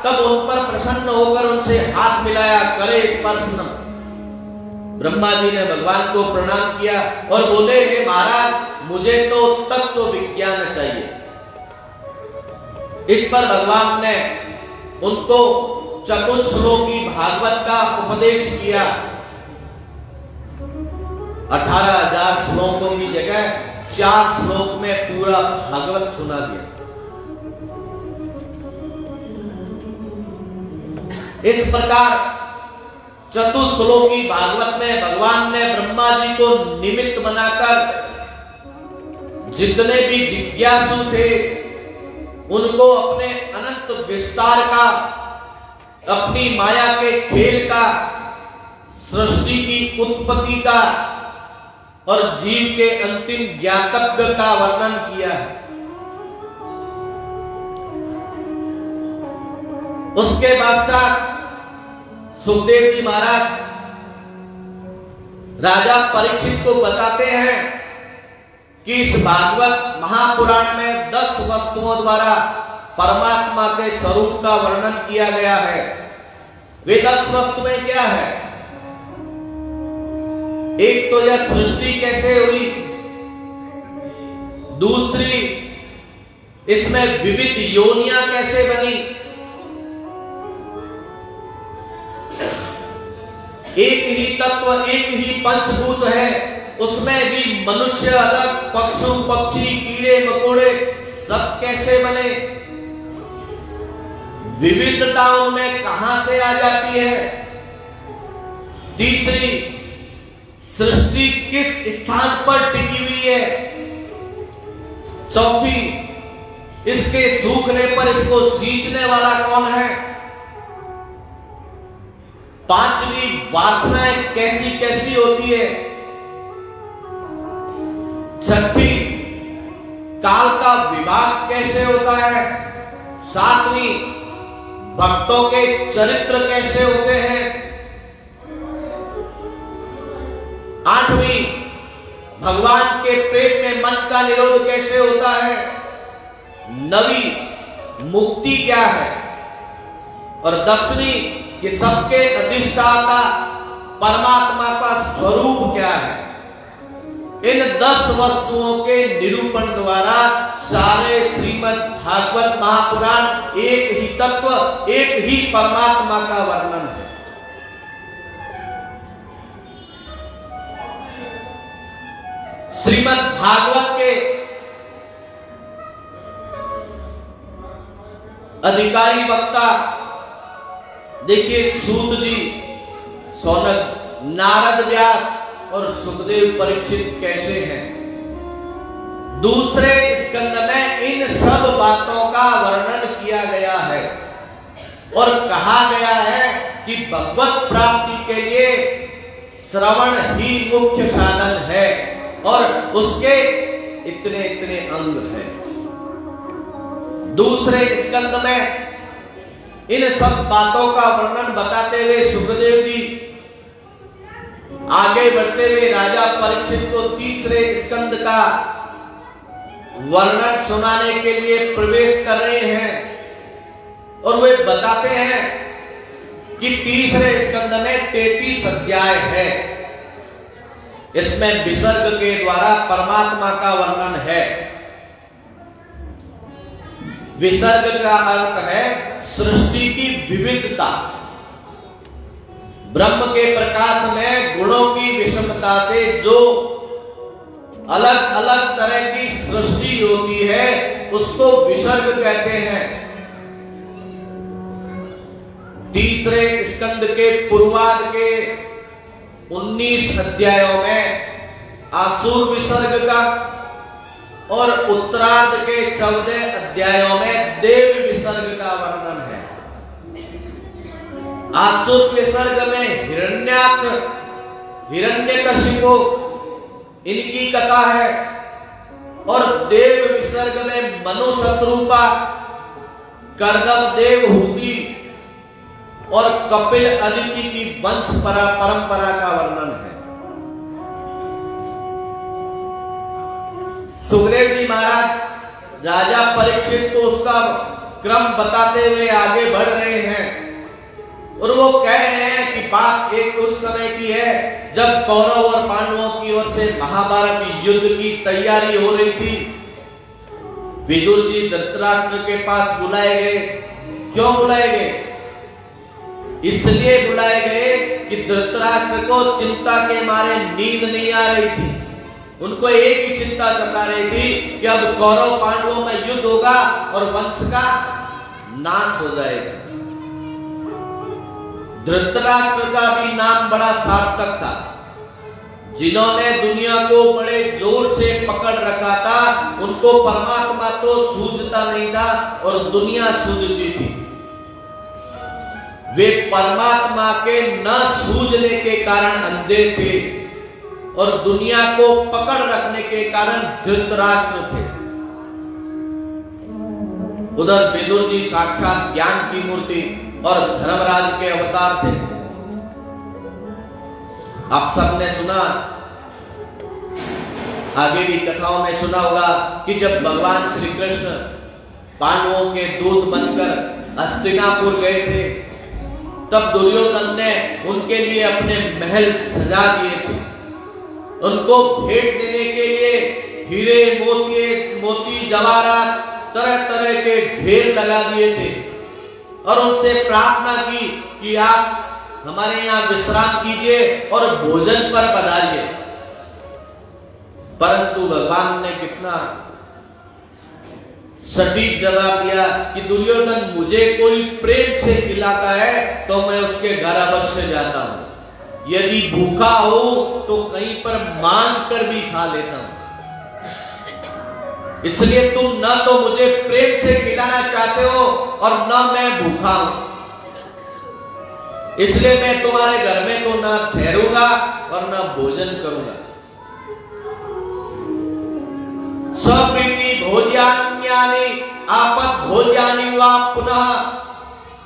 S1: तब उन पर प्रसन्न होकर उनसे हाथ मिलाया, करे स्पर्शनम। ब्रह्मा जी ने भगवान को प्रणाम किया और बोले, हे महाराज, मुझे तो तत्व विज्ञान चाहिए। इस पर भगवान ने उनको चतुश्लोकी भागवत का उपदेश किया। 18,000 श्लोकों की जगह 4 श्लोक में पूरा भागवत सुना दिया। इस प्रकार चतुश्लोकी भागवत में भगवान ने ब्रह्मा जी को निमित्त बनाकर जितने भी जिज्ञासु थे उनको अपने अनंत विस्तार का, अपनी माया के खेल का, सृष्टि की उत्पत्ति का और जीव के अंतिम ज्ञातव्य का वर्णन किया है। उसके पश्चात सुखदेव जी महाराज राजा परीक्षित को बताते हैं कि इस भागवत महापुराण में 10 वस्तुओं द्वारा परमात्मा के स्वरूप का वर्णन किया गया है। वे 10 वस्तुएं क्या है? एक तो यह सृष्टि कैसे हुई, दूसरी इसमें विविध योनियां कैसे बनी, एक ही तत्व, एक ही पंचभूत है, उसमें भी मनुष्य अलग, पशु पक्षी कीड़े मकोड़े सब कैसे बने, विविधता उनमें कहां से आ जाती है। तीसरी, सृष्टि किस स्थान पर टिकी हुई है। चौथी, इसके सूखने पर इसको सींचने वाला कौन है। पांचवी, वासनाएं कैसी कैसी होती है। छठी, काल का विभाग कैसे होता है। सातवीं, भक्तों के चरित्र कैसे होते हैं। आठवीं, भगवान के पेट में मन का निरोध कैसे होता है। नवीं, मुक्ति क्या है। और 10वीं, कि सबके अधिष्ठाता परमात्मा का स्वरूप क्या है। इन 10 वस्तुओं के निरूपण द्वारा सारे श्रीमद् भागवत महापुराण एक ही तत्व, एक ही परमात्मा का वर्णन है। श्रीमद् भागवत के अधिकारी वक्ता देखिए, सूत जी, सौनक, नारद, व्यास और सुखदेव परीक्षित कैसे हैं। दूसरे स्कंद में इन सब बातों का वर्णन किया गया है और कहा गया है कि भगवत प्राप्ति के लिए श्रवण ही मुख्य साधन है और उसके इतने इतने अंग हैं। दूसरे स्कंद में इन सब बातों का वर्णन बताते हुए सुखदेव जी आगे बढ़ते हुए राजा परीक्षित को तीसरे स्कंद का वर्णन सुनाने के लिए प्रवेश कर रहे हैं और वे बताते हैं कि तीसरे स्कंद में 33 अध्याय है। इसमें विसर्ग के द्वारा परमात्मा का वर्णन है। विसर्ग का अर्थ है सृष्टि की विविधता। ब्रह्म के प्रकाश में गुणों की विषमता से जो अलग अलग तरह की सृष्टि होती है उसको विसर्ग कहते हैं। तीसरे स्कंद के पूर्वार्ध के 19 अध्यायों में आसुर विसर्ग का और उत्तरार्ध के 14 अध्यायों में देव विसर्ग का वर्णन है। आसुर विसर्ग में हिरण्याक्ष, हिरण्यकशिपु इनकी कथा है और देव विसर्ग में मनु शत्रुपा, कर्दम देवहूति और कपिल अदिति की वंश परंपरा का वर्णन है। सुखदेव जी महाराज राजा परीक्षित को उसका क्रम बताते हुए आगे बढ़ रहे हैं और वो कह रहे हैं कि बात एक उस समय की है जब कौरव और पांडवों की ओर से महाभारत युद्ध की तैयारी हो रही थी। विदुर जी धृतराष्ट्र के पास बुलाए गए। क्यों बुलाए गए? इसलिए बुलाए गए कि धृतराष्ट्र को चिंता के मारे नींद नहीं आ रही थी। उनको एक ही चिंता सता रही थी कि अब कौरव पांडवों में युद्ध होगा और वंश का नाश हो जाएगा। धृतराष्ट्र का भी नाम बड़ा सार्थक था। जिन्होंने दुनिया को बड़े जोर से पकड़ रखा था उनको परमात्मा तो सूझता नहीं था और दुनिया सूझती थी। वे परमात्मा के न सूझने के कारण अंधे थे और दुनिया को पकड़ रखने के कारण धृतराष्ट्र थे। उधर विदुर जी साक्षात ज्ञान की मूर्ति और धर्मराज के अवतार थे। आप सबने सुना, आगे भी कथाओं में सुना होगा कि जब भगवान श्री कृष्ण पांडवों के दूत बनकर हस्तिनापुर गए थे तब दुर्योधन ने उनके लिए अपने महल सजा दिए थे। उनको भेंट देने के लिए हीरे मोती जवाहरात तरह तरह के ढेर लगा दिए थे और उनसे प्रार्थना की कि आप हमारे यहाँ विश्राम कीजिए और भोजन पर पधारिए। परंतु भगवान ने कितना सटीक जवाब दिया कि दुर्योधन मुझे कोई प्रेम से खिलाता है तो मैं उसके घर अवश्य जाता हूं। यदि भूखा हो तो कहीं पर मांग कर भी खा लेता हूं। इसलिए तुम न तो मुझे प्रेम से खिलाना चाहते हो और न मैं भूखा हूं। इसलिए मैं तुम्हारे घर में तो न ठहरूंगा और न भोजन करूंगा। स्वप्रीति भोज्यान्यानि आपद भोज्यानि वा पुनः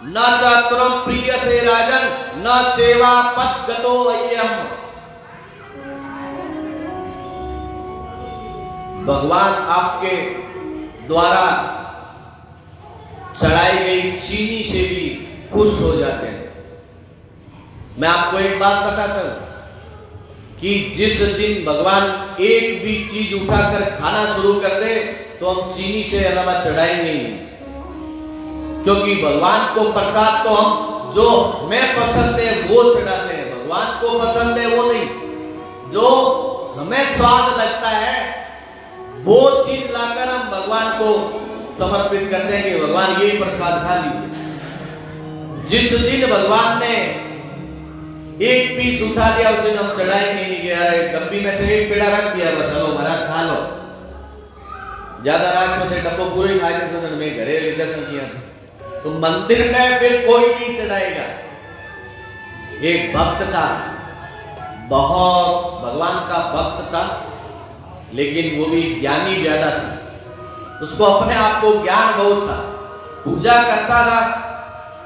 S1: न चातुरम प्रिय से राजन न सेवा पद गतो अय्यम। भगवान आपके द्वारा चढ़ाई गई चीनी से भी खुश हो जाते हैं। मैं आपको एक बात बताता हूं कि जिस दिन भगवान एक भी चीज उठाकर खाना शुरू कर दे तो हम चीनी से अलावा चढ़ाएंगे ही नहीं, क्योंकि भगवान को प्रसाद तो हम जो हमें पसंद है वो चढ़ाते हैं, भगवान को पसंद है वो नहीं। जो हमें स्वाद लगता है वो चीज लाकर हम भगवान को समर्पित करते हैं कि भगवान ये प्रसाद खा लीजिए। जिस दिन भगवान ने एक पीस उठा दिया उस दिन हम चढ़ाएंगे नहीं कि यार डब्बी में से एक पेड़ा रख दिया बस चलो महाराज खा लो, ज्यादा रात में डब्बो पूरे खा जैसे मैं घरे ले जैसा किया तो मंदिर में फिर कोई नहीं चढ़ाएगा। एक भक्त था, बहुत भगवान का भक्त था, लेकिन वो भी ज्ञानी ज्यादा था, उसको अपने आप को ज्ञान बहुत था, पूजा करता था,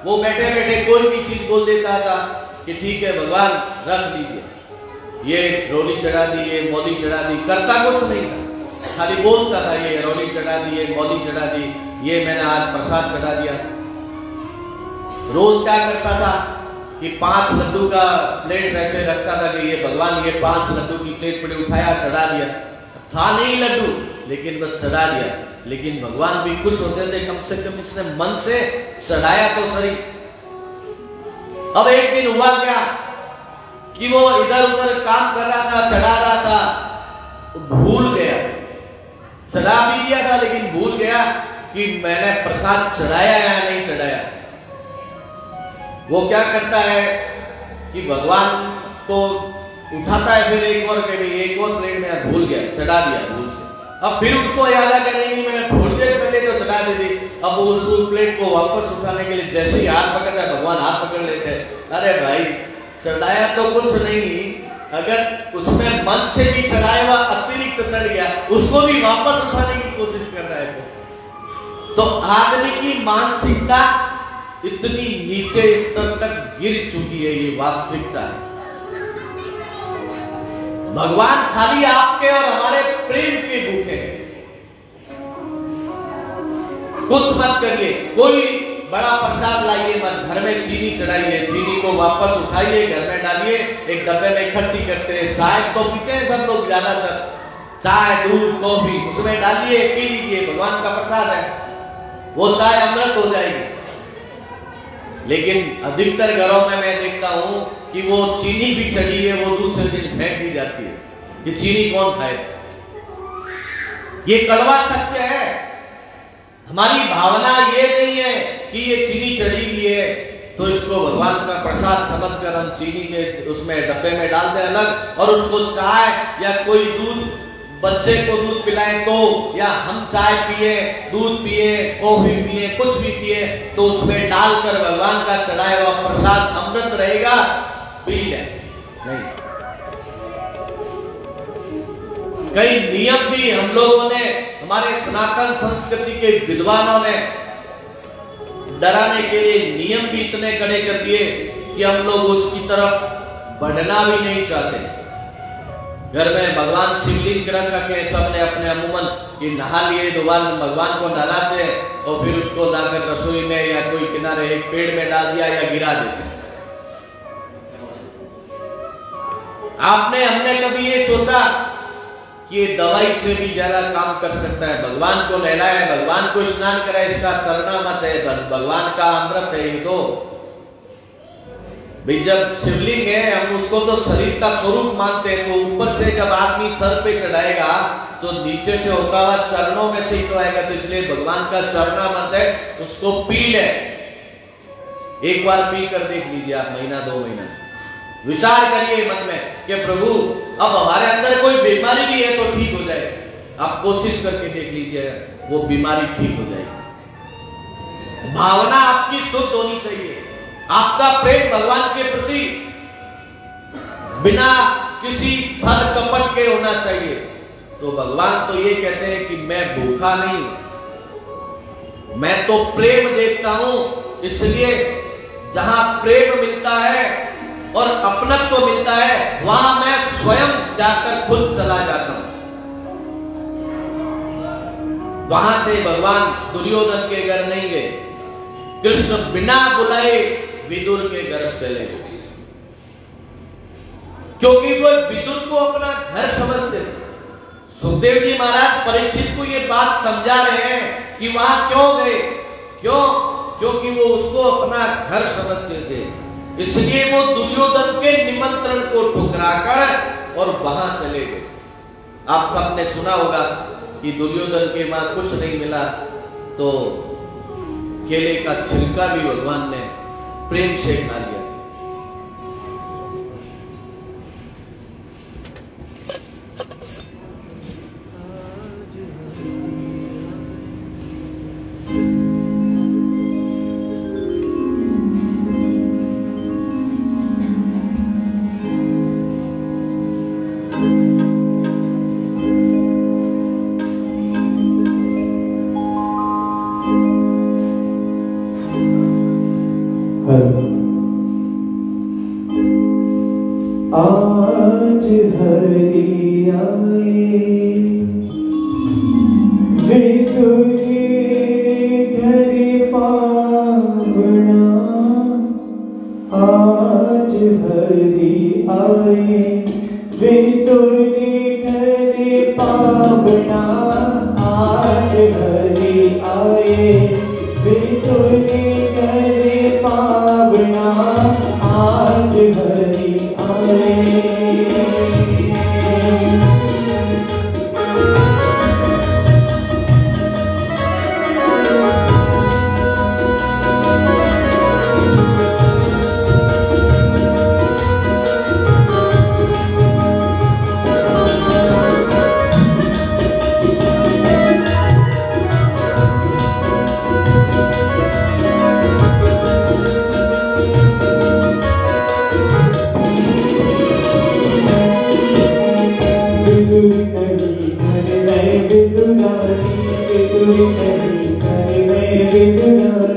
S1: वो बैठे बैठे कोई भी चीज बोल देता था कि ठीक है भगवान रख दीजिए, ये रोली चढ़ा दी, ये मौली चढ़ा दी, करता कुछ नहीं था, खाली बोलता था ये रोली चढ़ा दी, ये मौली चढ़ा दी, ये मैंने आज प्रसाद चढ़ा दिया। रोज क्या करता था कि 5 लड्डू का प्लेट ऐसे रखता था कि ये भगवान ये 5 लड्डू की प्लेट पड़ी उठाया चढ़ा दिया, था नहीं लड्डू लेकिन बस चढ़ा दिया। लेकिन भगवान भी खुश होते थे, कम से कम इसने मन से चढ़ाया तो सही। अब एक दिन हुआ क्या कि वो इधर उधर काम कर रहा था, चढ़ा रहा था, तो भूल गया, चढ़ा भी दिया था लेकिन भूल गया कि मैंने प्रसाद चढ़ाया या नहीं चढ़ाया। वो क्या करता है कि भगवान को उठाता है, फिर एक और प्लेट में भूल गया, चढ़ा दिया भूल से। अब फिर उसको याद आ गया नहीं मैंने थोड़ी देर पहले तो चढ़ा दी थी। अब उस प्लेट को वापस उठाने के लिए जैसे ही हाथ पकड़ता है भगवान हाथ पकड़ लेते हैं, अरे भाई चढ़ाया तो कुछ नहीं, अगर उसमें मन से भी चढ़ाया हुआ अतिरिक्त चढ़ गया उसको भी वापस उठाने की कोशिश कर रहा है। तो आदमी की मानसिकता इतनी नीचे स्तर तक गिर चुकी है, ये वास्तविकता है। भगवान खाली आपके और हमारे प्रेम के भूखे हैं। कुछ मत करिए, कोई बड़ा प्रसाद लाइए मत, घर में चीनी चढ़ाइए, चीनी को वापस उठाइए, घर में डालिए, एक डब्बे में इकट्ठी करते हैं। चाय तो पीते हैं सब लोग, ज्यादातर चाय दूध कॉफी उसमें डालिए, पी लीजिए, भगवान का प्रसाद है, वो चाय अमृत हो जाएगी। लेकिन अधिकतर घरों में मैं देखता हूं कि वो चीनी भी चढ़ी है वो दूसरे दिन फेंक दी जाती है। ये चीनी कौन खाए? ये कड़वा सत्य है। हमारी भावना ये नहीं है कि ये चीनी चढ़ी हुई है तो इसको भगवान का प्रसाद समझकर हम चीनी के उसमें डब्बे में डाल दें अलग, और उसको चाय या कोई दूध, बच्चे को दूध पिलाएं तो, या हम चाय पिए, दूध पिए, कॉफी पिए, कुछ भी पिए तो उसमें डालकर भगवान का चढ़ाया हुआ प्रसाद अमृत रहेगा, पी ले नहीं। कई नियम भी हम लोगों ने, हमारे सनातन संस्कृति के विद्वानों ने डराने के लिए नियम भी इतने कड़े कर दिए कि हम लोग उसकी तरफ बढ़ना भी नहीं चाहते। घर में भगवान शिवलिंग रख रखे, सबने अपने अमूमन कि नहा लिए तो भगवान को नहलाते हैं और फिर उसको लाकर रसोई में या कोई किनारे एक पेड़ में डाल दिया या गिरा देते। हमने कभी ये सोचा कि ये दवाई से भी ज्यादा काम कर सकता है? भगवान को नहलाए, भगवान को स्नान कराए, इसका चरणामृत है, भगवान का अमृत है ये तो। भाई जब शिवलिंग है हम उसको तो शरीर का स्वरूप मानते हैं, तो ऊपर से जब आदमी सर पे चढ़ाएगा तो नीचे से होता हुआ चरणों में से ही तो आएगा, तो इसलिए भगवान का चरणामृत है, उसको पी ले। एक बार पी कर देख लीजिए आप, महीना 2 महीना विचार करिए मन में कि प्रभु अब हमारे अंदर कोई बीमारी भी है तो ठीक हो जाए। आप कोशिश करके देख लीजिए, वो बीमारी ठीक हो जाएगी। भावना आपकी शुद्ध होनी चाहिए, आपका प्रेम भगवान के प्रति बिना किसी छल कपट के होना चाहिए। तो भगवान तो ये कहते हैं कि मैं भूखा नहीं, मैं तो प्रेम देखता हूं, इसलिए जहां प्रेम मिलता है और अपनत्व मिलता है वहां मैं स्वयं जाकर खुद चला जाता हूं। वहां से भगवान दुर्योधन के घर नहीं गए, कृष्ण बिना बुलाए विदुर के घर चले। क्योंकि वो विदुर को अपना घर समझते थे। सुखदेव जी महाराज परीक्षित को ये बात समझा रहे हैं कि वहां क्यों गए, क्यों? क्योंकि वो उसको अपना घर समझते थे, इसलिए वो दुर्योधन के निमंत्रण को ठुकराकर और वहां चले गए। आप सबने सुना होगा कि दुर्योधन के वहां कुछ नहीं मिला तो केले का छिलका भी भगवान ने प्रेम से खा लिया।
S2: आज हरि आए विदुरी घर पावना, आज हरि आए विदुरी घर पावना, आज हरि आए विदुरी घर पावना, आज हरि आए। विदुरी कहीं घर में विदुरानी, विदुरी कहीं घर में विदुरानी,